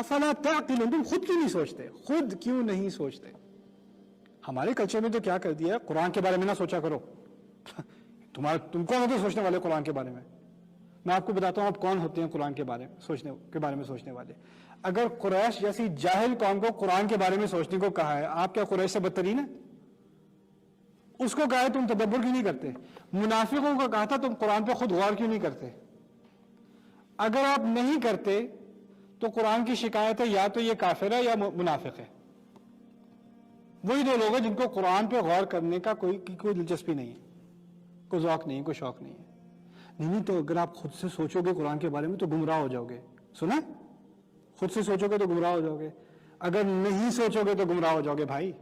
افلا تعقلون، تم خود کیوں نہیں سوچتے؟ خود کیوں نہیں سوچتے؟ ہمارے کلچر میں تو کیا کر دیا ہے، قرآن کے بارے میں نہ سوچا کرو. تم کون ہوتے سوچنے والے قرآن کے بارے میں؟ میں آپ کو بتاتا ہوں آپ کون ہوتے ہیں قرآن کے بارے میں سوچنے والے. اگر قریش جیسی جاہل قوم کو قرآن کے بارے میں سوچنے کو کہا ہے، آپ کیا قریش سے بدترین ہے؟ اس کو کہا ہے تم تدبر کیوں نہیں کرتے؟ منافقوں کو کہا تھا تم قرآن پہ خود غور کیوں نہیں کرتے؟ اگر آپ نہیں کرتے تو قرآن کی شکایت ہے یا تو یہ کافر ہے یا منافق ہے. وہی دو لوگ ہیں جن کو قرآن پہ غور کرنے کا کوئی دلچسپی نہیں ہے، کوئی ذوق نہیں ہے، کوئی شوق نہیں ہے. نہیں تو اگر آپ خود سے سوچو گے قرآن کے بارے میں تو گمراہ ہو جاؤ گے. سنا؟ خود سے سوچو گے تو گمراہ ہو جاؤ گے، اگر نہیں سوچو گے تو گمراہ ہو جاؤ گے. بھائی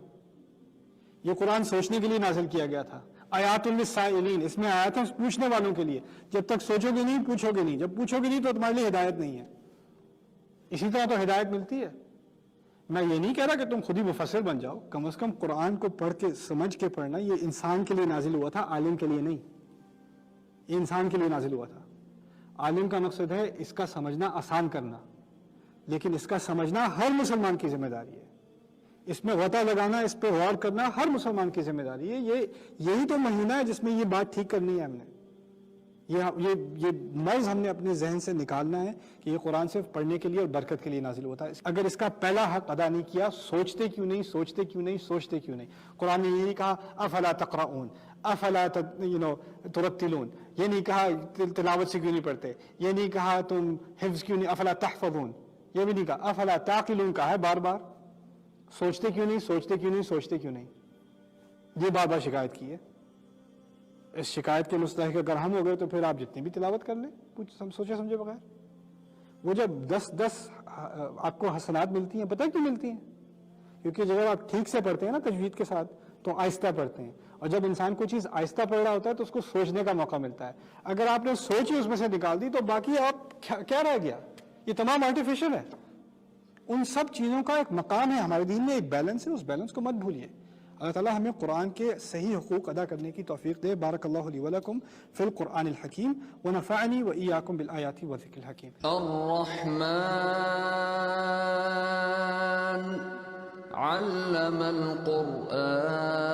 یہ قرآن سوچنے کے لیے نازل کیا گیا تھا. آیات للسائلین، اس میں آیات ہیں پوچھنے والوں کے لیے. جب تک سوچو گے نہیں پوچھو گے نہیں، جب پوچھو گے نہیں تو تمہارے لیے ہدایت نہیں ہے. اسی طرح تو ہدایت ملتی ہے. میں یہ نہیں کہہ رہا کہ تم خود ہی مفسر بن جاؤ، کم از کم قرآن کو پڑھ کے سمجھ کے پڑھنا. یہ انسان کے لیے نازل ہوا تھا، عالم کے لیے نہیں. یہ انسان کے لیے نازل ہوا تھا. عالم کا مقصد ہے اس کا سمجھنا آسان کرنا، لیکن اس کا سمجھنا ہر مسلمان کی ذمہ داری ہے. اس میں غطا لگانا، اس پہ غور کرنا ہر مسلمان کی ذمہ داری ہے. یہی تو مہینہ ہے جس میں یہ بات ٹھیک کرنی ہے ہم نے. یہ مرض ہم نے اپنے ذہن سے نکالنا ہے کہ یہ قرآن صرف پڑھنے کے لیے اور برکت کے لیے نازل ہوتا ہے. اگر اس کا پہلا حق ادا نہیں کیا، سوچتے کیوں نہیں، سوچتے کیوں نہیں، سوچتے کیوں نہیں. قرآن نے یہ نہیں کہا افلا تقرؤون، افلا ترتلون، یہ نہیں کہا تلاوت سے کیوں نہیں پڑھتے، یہ نہیں کہا تم حفظ کیوں نہیں، افلا تحفظون، یہ بھی نہیں کہا. افلا تعقلون کہا ہے بار بار. سوچتے کیوں نہیں، سوچتے کیوں نہیں، سوچتے کیوں نہیں، یہ بار بار شکایت کی ہے. اس شکایت کے مستحق اگر ہم ہو گئے تو پھر آپ جتنی بھی تلاوت کر لیں سوچے سمجھے بغیر. وہ جب 10 آپ کو حسنات ملتی ہیں، پتہ کیوں ملتی ہیں؟ کیونکہ جب آپ ٹھیک سے پڑھتے ہیں نا تجوید کے ساتھ تو آہستہ پڑھتے ہیں، اور جب انسان کوئی چیز آہستہ پڑھ رہا ہوتا ہے تو اس کو سوچنے کا موقع ملتا ہے. اگر آپ نے سوچ ہی اس میں سے نکال دی تو باقی آپ کیا رہ گیا؟ یہ تمام آرٹیفیشل ہے. ان سب چیزوں کا ایک مقام ہے ہمارے دین میں، ایک بیلنس ہے، اس بیلنس کو مت بھولیے. اللہ تعالیٰ ہمیں قرآن کے صحیح حقوق ادا کرنے کی توفیق دے. بارک اللہ لی ولکم فی القرآن الحکیم ونفعنی وإیاکم بالآیات والذکر الحکیم. الرحمن علم القرآن